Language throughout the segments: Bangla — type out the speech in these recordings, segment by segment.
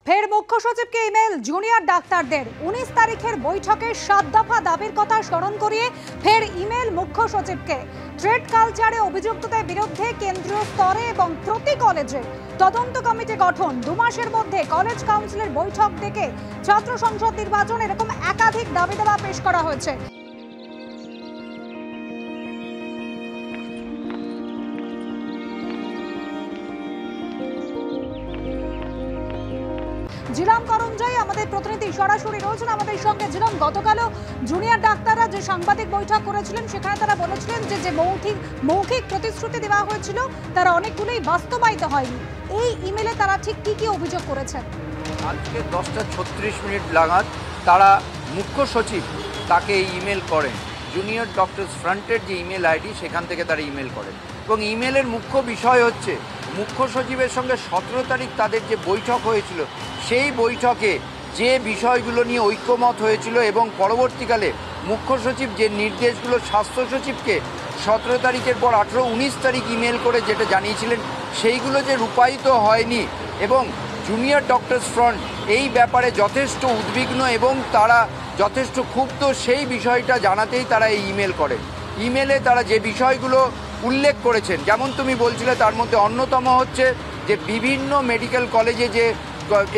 ফের মুখ্য সচিবকে ইমেল জুনিয়র ডাক্তারদের 19 তারিখের বৈঠকে 7 দফা দাবির কথা স্মরণ করিয়ে ফের ইমেল মুখ্য সচিবকে। ট্রেড কালচারে অভিযুক্তদের বিরুদ্ধে কেন্দ্রীয় স্তরে এবং প্রতি কলেজে তদন্ত কমিটি গঠন, 2 মাসের মধ্যে কলেজ কাউন্সিলের বৈঠক ডেকে ছাত্র সংসদ নির্বাচন, এরকম একাধিক দাবি দেওয়া পেশ করা হয়েছে। জিলাম করঞ্জয় আমাদের প্রতিনিধি সরাসরি রয়েছেন আমাদের সঙ্গে। জিলাম, গতকালও জুনিয়র ডাক্তাররা যে সাংবাদিক বৈঠক করেছিলেন সেখানে তারা বলেছিলেন যে মৌখিক প্রতিশ্রুতি দেওয়া হয়েছিল তারা অনেকগুলোই বাস্তবায়িত হয়নি। এই ইমেলে তারা ঠিক কি কি অভিযোগ করেছেন? আজকে 10:36 নাগাদ তারা মুখ্য সচিব তাকে ইমেল করেন। জুনিয়র ডক্টরস ফ্রন্টের যে ইমেল আইডি সেখান থেকে তারা ইমেল করেন এবং ইমেলের মুখ্য বিষয় হচ্ছে মুখ্য সচিবের সঙ্গে 17 তারিখ তাদের যে বৈঠক হয়েছিল সেই বৈঠকে যে বিষয়গুলো নিয়ে ঐক্যমত হয়েছিল এবং পরবর্তীকালে মুখ্য সচিব যে নির্দেশগুলো স্বাস্থ্য সচিবকে 17 তারিখের পর 18-19 তারিখ ইমেল করে যেটা জানিয়েছিলেন সেইগুলো যে রূপায়িত হয়নি এবং জুনিয়র ডক্টরস ফ্রন্ট এই ব্যাপারে যথেষ্ট উদ্বিগ্ন এবং তারা যথেষ্ট ক্ষুব্ধ, সেই বিষয়টা জানাতেই তারা এই ইমেল করেন। ইমেলে তারা যে বিষয়গুলো উল্লেখ করেছেন, যেমন তুমি বলছিলে, তার মধ্যে অন্যতম হচ্ছে যে বিভিন্ন মেডিকেল কলেজে যে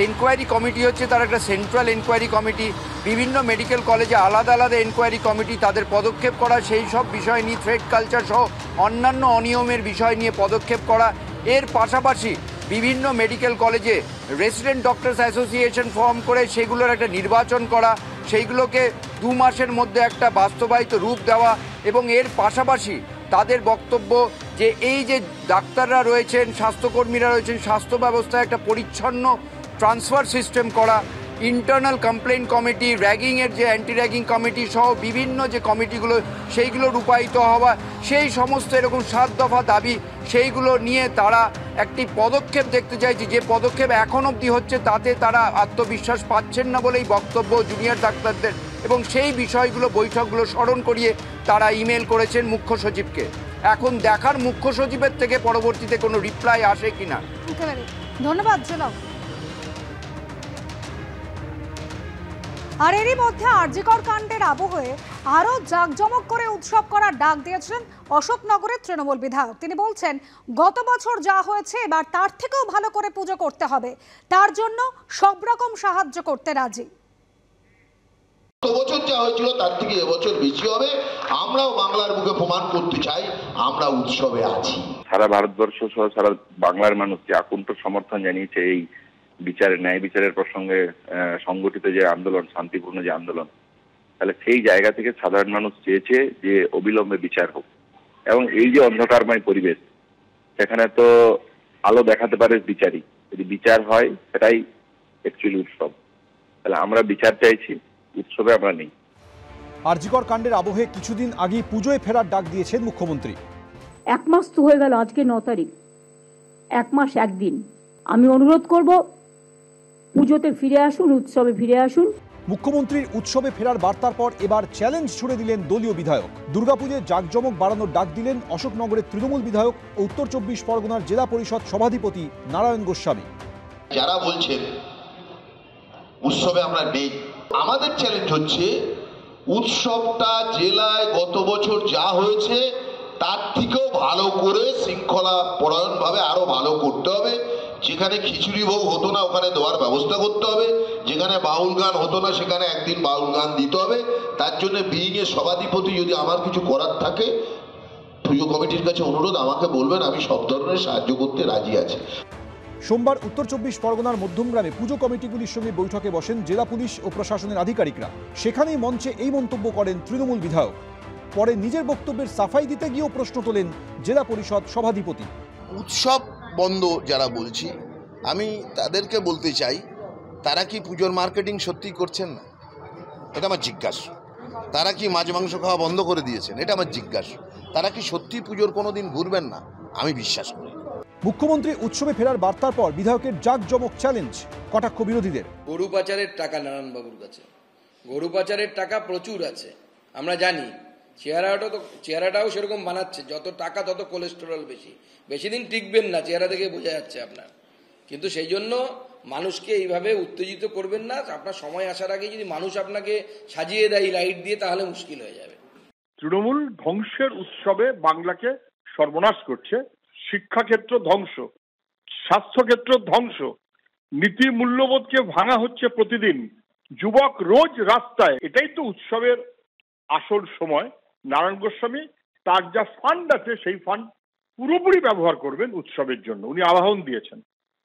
এনকোয়ারি কমিটি হচ্ছে তার একটা সেন্ট্রাল এনকোয়ারি কমিটি, বিভিন্ন মেডিকেল কলেজে আলাদা আলাদা এনকোয়ারি কমিটি, তাদের পদক্ষেপ করা, সেই সব বিষয় নিয়ে থ্রেড কালচার সহ অন্যান্য অনিয়মের বিষয় নিয়ে পদক্ষেপ করা। এর পাশাপাশি বিভিন্ন মেডিকেল কলেজে রেসিডেন্ট ডক্টরস অ্যাসোসিয়েশন ফর্ম করে সেগুলোর একটা নির্বাচন করা, সেইগুলোকে 2 মাসের মধ্যে একটা বাস্তবায়িত রূপ দেওয়া এবং এর পাশাপাশি তাদের বক্তব্য যে এই যে ডাক্তাররা রয়েছেন, স্বাস্থ্যকর্মীরা রয়েছেন, স্বাস্থ্য ব্যবস্থায় একটা পরিচ্ছন্ন ট্রান্সফার সিস্টেম করা, ইন্টারনাল কমপ্লেইন কমিটি, র্যাগিংয়ের যে অ্যান্টি র্যাগিং কমিটি সহ বিভিন্ন যে কমিটিগুলো সেইগুলো রূপায়িত হওয়া, সেই সমস্ত এরকম 7 দফা দাবি, সেইগুলো নিয়ে তারা একটি পদক্ষেপ দেখতে চাইছে। যে পদক্ষেপ এখন অবধি হচ্ছে তাতে তারা আত্মবিশ্বাস পাচ্ছেন না বলেই বক্তব্য জুনিয়র ডাক্তারদের এবং সেই বিষয়গুলো বৈঠকগুলো স্মরণ করিয়ে তারা ইমেল করেছেন মুখ্য সচিবকে। এখন দেখার মুখ্য সচিবের থেকে পরবর্তীতে কোনো রিপ্লাই আসে কিনা। ধন্যবাদ জনাব। আর এরই মধ্যে আরজিকর কাণ্ডের আবহে আরও জাঁকজমক করে উৎসব করার ডাক দিয়েছিলেন অশোকনগরের তৃণমূল বিধায়ক। তিনি বলছেন, গত বছর যা হয়েছে এবার তার থেকেও ভালো করে পুজো করতে হবে, তার জন্য সব রকম সাহায্য করতে রাজি। গত বছর যা হয়েছিল তার থেকে এবছর বেশি হবে। আমরাও বাংলার বুকে প্রমাণ করতে চাই আমরা উৎসবে আছি। সারা ভারতবর্ষ সহ সারা বাংলার মানুষ যে আকুণ্ঠ সমর্থন জানিয়েছে এই বিচারের, ন্যায় বিচারের প্রসঙ্গে সংগঠিত যে আন্দোলন, শান্তিপূর্ণ যে আন্দোলন, তাহলে সেই জায়গা থেকে সাধারণ মানুষ চেয়েছে যে অবিলম্বে বিচার হোক এবং এই যে অন্ধকারময় পরিবেশ সেখানে তো আলো দেখাতে পারে বিচারই। যদি বিচার হয় সেটাই অ্যাকচুয়ালি উৎসব। তাহলে আমরা বিচার চাইছি, উৎসবে আমরা নেই। আরজিকর কাণ্ডের আবহে কিছুদিন আগে পুজোয় ফেরার ডাক দিয়েছেন মুখ্যমন্ত্রী। 1 মাস তো হয়ে গেল, আজকে 9 তারিখ, 1 মাস 1 দিন। আমি অনুরোধ করব পুজোতে ফিরে আসুন, উৎসবে ফিরে আসুন। মুখ্যমন্ত্রীর উৎসবে ফেরার বার্তার পর এবার চ্যালেঞ্জ ছুড়ে দিলেন দলীয় বিধায়ক। দুর্গাপুজোয় জাঁকজমক বাড়ানোর ডাক দিলেন অশোকনগরের তৃণমূল বিধায়ক ও উত্তর 24 পরগনার জেলা পরিষদ সভাধিপতি নারায়ণ গোস্বামী। যারা বলছেন উৎসবে আমরা নেই, আমাদের চ্যালেঞ্জ হচ্ছে উৎসবটা জেলায় গত বছর যা হয়েছে তার থেকেও ভালো করে শৃঙ্খলা পরায়ণভাবে আরো ভালো করতে হবে। যেখানে খিচুড়ি ভোগ হতো না ওখানে দেওয়ার ব্যবস্থা করতে হবে, যেখানে বাউল গান হতো না সেখানে একদিন বাউল গান দিতে হবে। তার জন্য বিইংয়ের সভাধিপতি যদি আমার কিছু করার থাকে, পুজো কমিটির কাছে অনুরোধ, আমাকে বলবেন, আমি সব ধরনের সাহায্য করতে রাজি আছি। সোমবার উত্তর 24 পরগনার মধ্যমগ্রামে পুজো কমিটিগুলির সঙ্গে বৈঠকে বসেন জেলা পুলিশ ও প্রশাসনের আধিকারিকরা। সেখানেই মঞ্চে এই মন্তব্য করেন তৃণমূল বিধায়ক। পরে নিজের বক্তব্যের সাফাই দিতে গিয়েও প্রশ্ন তোলেন জেলা পরিষদ সভাধিপতি। উৎসব বন্ধ যারা বলছি, আমি তাদেরকে বলতে চাই, তারা কি পুজোর মার্কেটিং সত্যি করছেন না? এটা আমার জিজ্ঞাসা। তারা কি মাছ মাংস খাওয়া বন্ধ করে দিয়েছেন? এটা আমার জিজ্ঞাসা। তারা কি সত্যি পুজোর কোনো দিন ঘুরবেন না? আমি বিশ্বাস করি। মুখ্যমন্ত্রী উৎসবে ফেরার বার্তার পর বিধায়কের জাঁকজমক চ্যালেঞ্জ কটাক্ষ বিরোধীদের। গরু পাচারের টাকা নারায়ণবাবুর কাছে, গরু পাচারের টাকা প্রচুর আছে, আমরা জানি। চেহারাটাও সেরকম বানাচ্ছে, যত টাকা তত কোলেস্টেরল বেশি, বেশি দিন টিকবেন না, চেহারা দেখে বোঝা যাচ্ছে আপনার। কিন্তু সেই জন্য মানুষকে এইভাবে উত্তেজিত করবেন না। আপনার সময় আসার আগে যদি মানুষ আপনাকে সাজিয়ে দেয় লাইট দিয়ে, তাহলে মুশকিল হয়ে যাবে। তৃণমূল ধ্বংসের উৎসবে বাংলাকে সর্বনাশ করছে। শিক্ষাক্ষেত্র ধ্বংস, স্বাস্থ্যক্ষেত্র ধ্বংস, নীতি মূল্যবোধকে ভাঙা হচ্ছে প্রতিদিন, যুবক রোজ রাস্তায়। এটাই তো উৎসবের আসল সময়। নারায়ণ গোস্বামী তার যা ফান্ড আছে সেই ফান্ড পুরোপুরি ব্যবহার করবেন উৎসবের জন্য। উনি আহ্বান দিয়েছেন,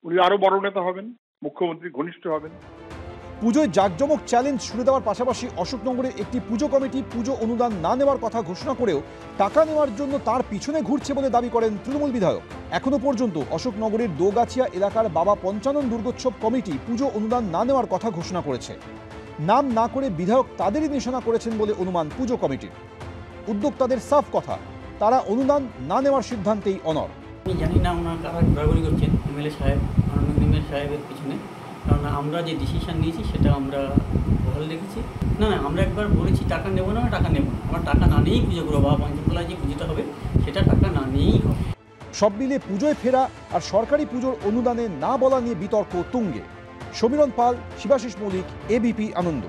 উনি আরো বড় নেতা হবেন, মুখ্যমন্ত্রী ঘনিষ্ঠ হবেন। পুজোয় জাঁকজমক চ্যালেঞ্জ ছুড়ে দেওয়ার পাশাপাশি অশোকনগরের একটি পুজো কমিটি পুজো অনুদান না নেওয়ার কথা ঘোষণা করেও টাকা নেওয়ার জন্য তার পিছনে ঘুরছে বলে দাবি করেন তৃণমূল বিধায়ক। এখনো পর্যন্ত অশোকনগরের দোগাছিয়া এলাকার বাবা পঞ্চানন দুর্গোৎসব কমিটি পুজো অনুদান না নেওয়ার কথা ঘোষণা করেছে। নাম না করে বিধায়ক তাদেরই নিশানা করেছেন বলে অনুমান পুজো কমিটির। উদ্যোক্তাদের সাফ কথা, তারা অনুদান না নেওয়ার সিদ্ধান্তেই অনড়। আমি জানি না ওনার কারা ঘোরাঘুরি করছেন এমএলএ সাহেব, এমএলএ সাহেবের পিছনে, কারণ আমরা যে ডিসিশন নিয়েছি সেটা আমরা ভালো লেগেছি। না আমরা একবার বলেছি টাকা নেবো না, টাকা নেবো না, আমরা টাকা না নিয়েই পুজো করবো। বাবা পঞ্চমতলায় যে পুজোটা হবে সেটা টাকা না নিয়েই হবে। সব মিলে পুজোয় ফেরা আর সরকারি পুজোর অনুদানে না বলা নিয়ে বিতর্ক তুঙ্গে। সমীরণ পাল, শিবাশিস মৌলিক, এবিপি আনন্দ।